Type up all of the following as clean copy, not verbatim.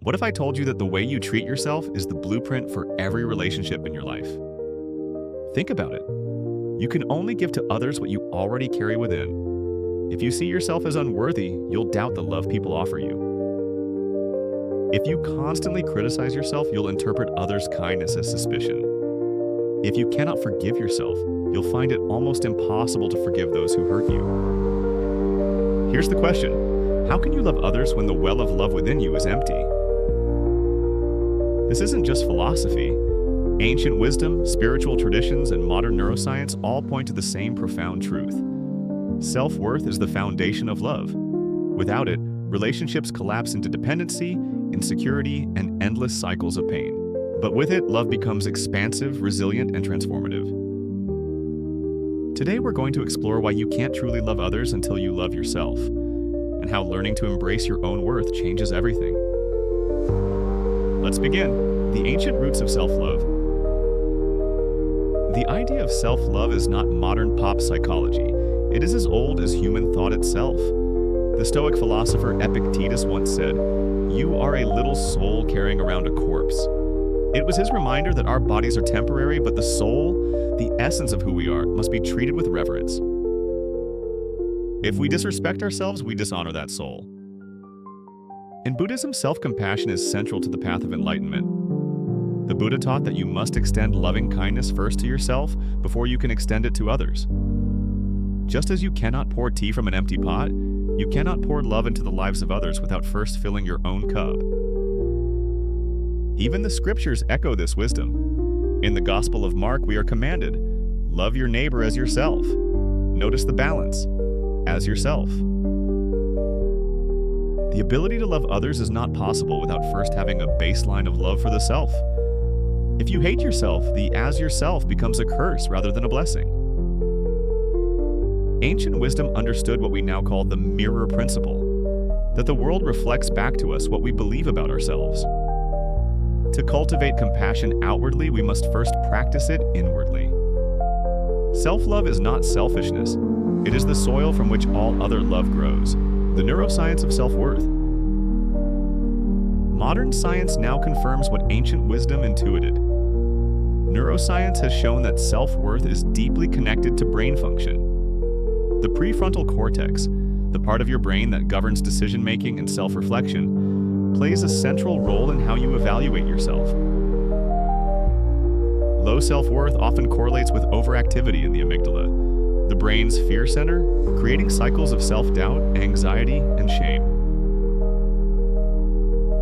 What if I told you that the way you treat yourself is the blueprint for every relationship in your life? Think about it. You can only give to others what you already carry within. If you see yourself as unworthy, you'll doubt the love people offer you. If you constantly criticize yourself, you'll interpret others' kindness as suspicion. If you cannot forgive yourself, you'll find it almost impossible to forgive those who hurt you. Here's the question: how can you love others when the well of love within you is empty? This isn't just philosophy. Ancient wisdom, spiritual traditions, and modern neuroscience all point to the same profound truth. Self-worth is the foundation of love. Without it, relationships collapse into dependency, insecurity, and endless cycles of pain. But with it, love becomes expansive, resilient, and transformative. Today, we're going to explore why you can't truly love others until you love yourself, and how learning to embrace your own worth changes everything. Let's begin. The ancient roots of self-love. The idea of self-love is not modern pop psychology. It is as old as human thought itself. The Stoic philosopher Epictetus once said, "You are a little soul carrying around a corpse." It was his reminder that our bodies are temporary, but the soul, the essence of who we are, must be treated with reverence. If we disrespect ourselves, we dishonor that soul. In Buddhism, self-compassion is central to the path of enlightenment. The Buddha taught that you must extend loving kindness first to yourself before you can extend it to others. Just as you cannot pour tea from an empty pot, you cannot pour love into the lives of others without first filling your own cup. Even the scriptures echo this wisdom. In the Gospel of Mark, we are commanded, love your neighbor as yourself. Notice the balance, as yourself. The ability to love others is not possible without first having a baseline of love for the self. If you hate yourself, the as yourself becomes a curse rather than a blessing. Ancient wisdom understood what we now call the mirror principle, that the world reflects back to us what we believe about ourselves. To cultivate compassion outwardly, we must first practice it inwardly. Self-love is not selfishness. It is the soil from which all other love grows. The neuroscience of self-worth. Modern science now confirms what ancient wisdom intuited. Neuroscience has shown that self-worth is deeply connected to brain function. The prefrontal cortex, the part of your brain that governs decision-making and self-reflection, plays a central role in how you evaluate yourself. Low self-worth often correlates with overactivity in the amygdala, the brain's fear center, creating cycles of self-doubt, anxiety, and shame.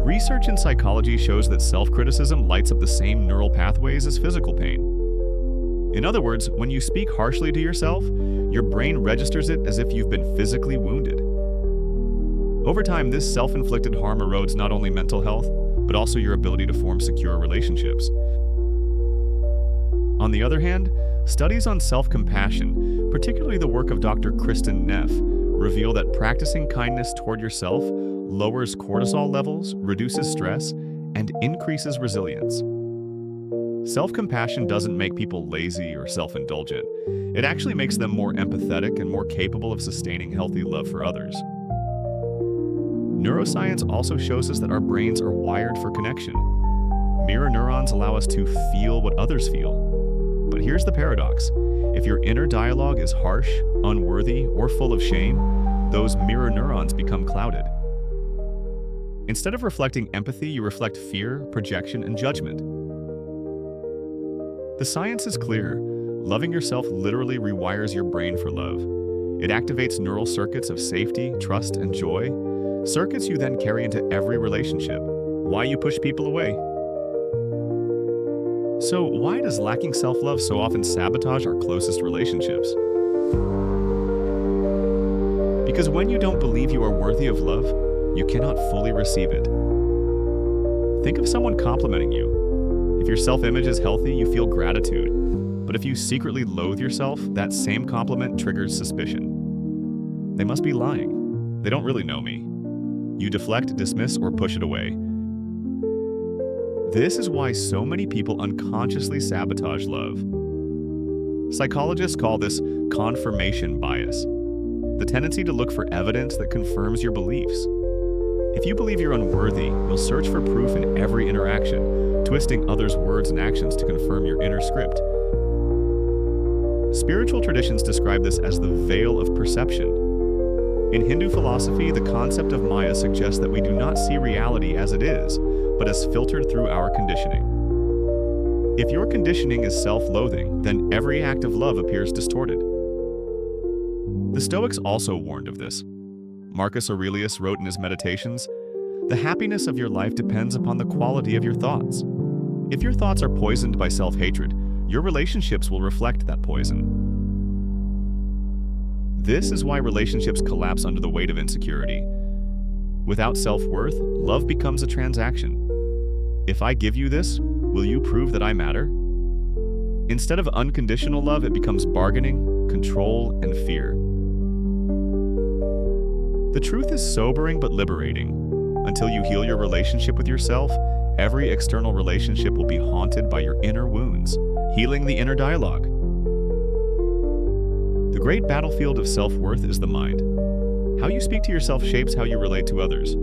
Research in psychology shows that self-criticism lights up the same neural pathways as physical pain. In other words, when you speak harshly to yourself, your brain registers it as if you've been physically wounded. Over time, this self-inflicted harm erodes not only mental health, but also your ability to form secure relationships. On the other hand, studies on self-compassion, particularly the work of Dr. Kristen Neff, reveal that practicing kindness toward yourself lowers cortisol levels, reduces stress, and increases resilience. Self-compassion doesn't make people lazy or self-indulgent. It actually makes them more empathetic and more capable of sustaining healthy love for others. Neuroscience also shows us that our brains are wired for connection. Mirror neurons allow us to feel what others feel. But here's the paradox. If your inner dialogue is harsh, unworthy, or full of shame, those mirror neurons become clouded. Instead of reflecting empathy, you reflect fear, projection, and judgment. The science is clear. Loving yourself literally rewires your brain for love. It activates neural circuits of safety, trust, and joy, circuits you then carry into every relationship. Why you push people away? So why does lacking self-love so often sabotage our closest relationships? Because when you don't believe you are worthy of love, you cannot fully receive it. Think of someone complimenting you. If your self-image is healthy, you feel gratitude. But if you secretly loathe yourself, that same compliment triggers suspicion. They must be lying. They don't really know me. You deflect, dismiss, or push it away. This is why so many people unconsciously sabotage love. Psychologists call this confirmation bias, the tendency to look for evidence that confirms your beliefs. If you believe you're unworthy, you'll search for proof in every interaction, twisting others' words and actions to confirm your inner script. Spiritual traditions describe this as the veil of perception. In Hindu philosophy, the concept of Maya suggests that we do not see reality as it is, but as filtered through our conditioning. If your conditioning is self-loathing, then every act of love appears distorted. The Stoics also warned of this. Marcus Aurelius wrote in his Meditations, "The happiness of your life depends upon the quality of your thoughts. If your thoughts are poisoned by self-hatred, your relationships will reflect that poison." This is why relationships collapse under the weight of insecurity. Without self-worth, love becomes a transaction. If I give you this, will you prove that I matter? Instead of unconditional love, it becomes bargaining, control, and fear. The truth is sobering but liberating. Until you heal your relationship with yourself, every external relationship will be haunted by your inner wounds, healing the inner dialogue. The great battlefield of self-worth is the mind. How you speak to yourself shapes how you relate to others.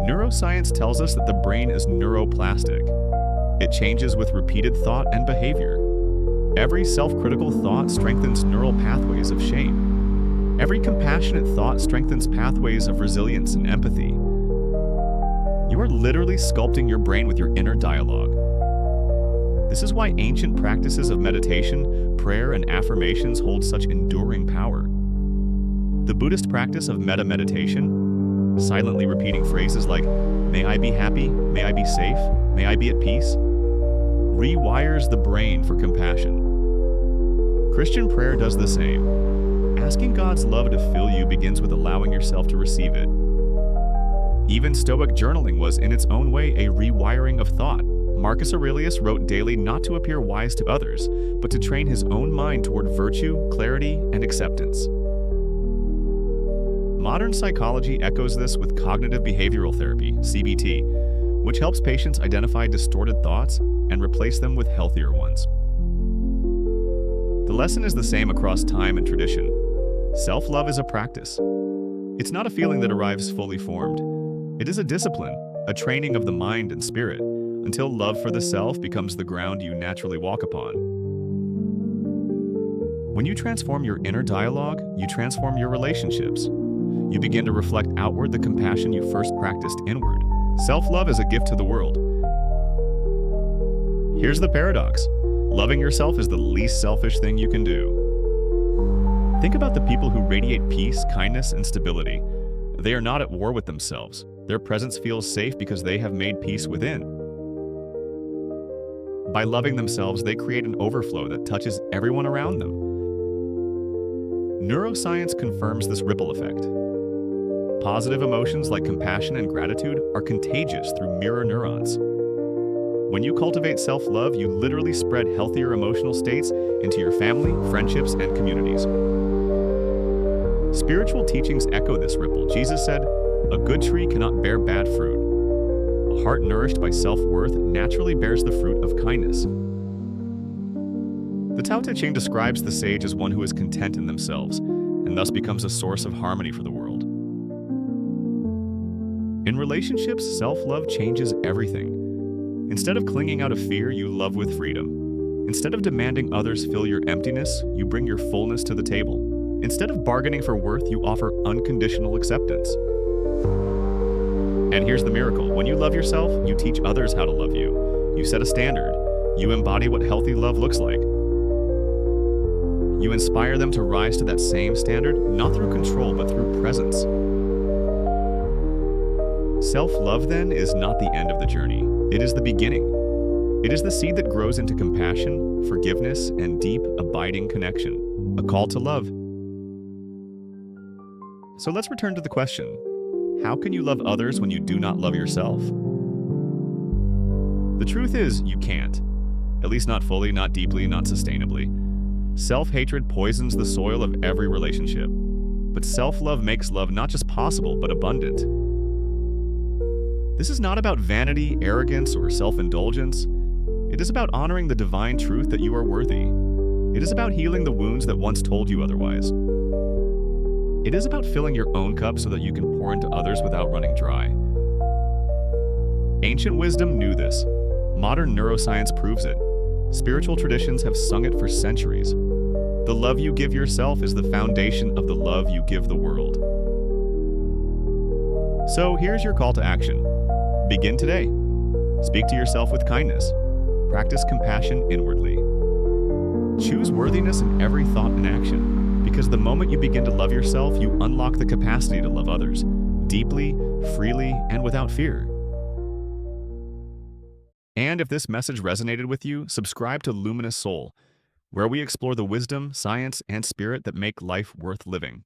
Neuroscience tells us that the brain is neuroplastic. It changes with repeated thought and behavior. Every self-critical thought strengthens neural pathways of shame. Every compassionate thought strengthens pathways of resilience and empathy. You are literally sculpting your brain with your inner dialogue. This is why ancient practices of meditation, prayer, and affirmations hold such enduring power. The Buddhist practice of metta-meditation, silently repeating phrases like, "May I be happy, may I be safe, may I be at peace," rewires the brain for compassion. Christian prayer does the same. Asking God's love to fill you begins with allowing yourself to receive it. Even Stoic journaling was, in its own way, a rewiring of thought. Marcus Aurelius wrote daily not to appear wise to others, but to train his own mind toward virtue, clarity, and acceptance. Modern psychology echoes this with cognitive behavioral therapy, CBT, which helps patients identify distorted thoughts and replace them with healthier ones. The lesson is the same across time and tradition. Self-love is a practice. It's not a feeling that arrives fully formed. It is a discipline, a training of the mind and spirit, until love for the self becomes the ground you naturally walk upon. When you transform your inner dialogue, you transform your relationships. You begin to reflect outward the compassion you first practiced inward. Self-love is a gift to the world. Here's the paradox. Loving yourself is the least selfish thing you can do. Think about the people who radiate peace, kindness, and stability. They are not at war with themselves. Their presence feels safe because they have made peace within. By loving themselves, they create an overflow that touches everyone around them. Neuroscience confirms this ripple effect. Positive emotions like compassion and gratitude are contagious through mirror neurons. When you cultivate self-love, you literally spread healthier emotional states into your family, friendships, and communities. Spiritual teachings echo this ripple. Jesus said, "A good tree cannot bear bad fruit." A heart nourished by self-worth naturally bears the fruit of kindness. The Tao Te Ching describes the sage as one who is content in themselves, and thus becomes a source of harmony for the world. In relationships, self-love changes everything. Instead of clinging out of fear, you love with freedom. Instead of demanding others fill your emptiness, you bring your fullness to the table. Instead of bargaining for worth, you offer unconditional acceptance. And here's the miracle. When you love yourself, you teach others how to love you. You set a standard. You embody what healthy love looks like. You inspire them to rise to that same standard, not through control, but through presence. Self-love, then, is not the end of the journey. It is the beginning. It is the seed that grows into compassion, forgiveness, and deep, abiding connection. A call to love. So let's return to the question. How can you love others when you do not love yourself? The truth is, you can't. At least not fully, not deeply, not sustainably. Self-hatred poisons the soil of every relationship. But self-love makes love not just possible, but abundant. This is not about vanity, arrogance, or self-indulgence. It is about honoring the divine truth that you are worthy. It is about healing the wounds that once told you otherwise. It is about filling your own cup so that you can pour into others without running dry. Ancient wisdom knew this. Modern neuroscience proves it. Spiritual traditions have sung it for centuries. The love you give yourself is the foundation of the love you give the world. So here's your call to action. Begin today. Speak to yourself with kindness. Practice compassion inwardly. Choose worthiness in every thought and action, because the moment you begin to love yourself, you unlock the capacity to love others, deeply, freely, and without fear. And if this message resonated with you, subscribe to LuminousSoul, where we explore the wisdom, science, and spirit that make life worth living.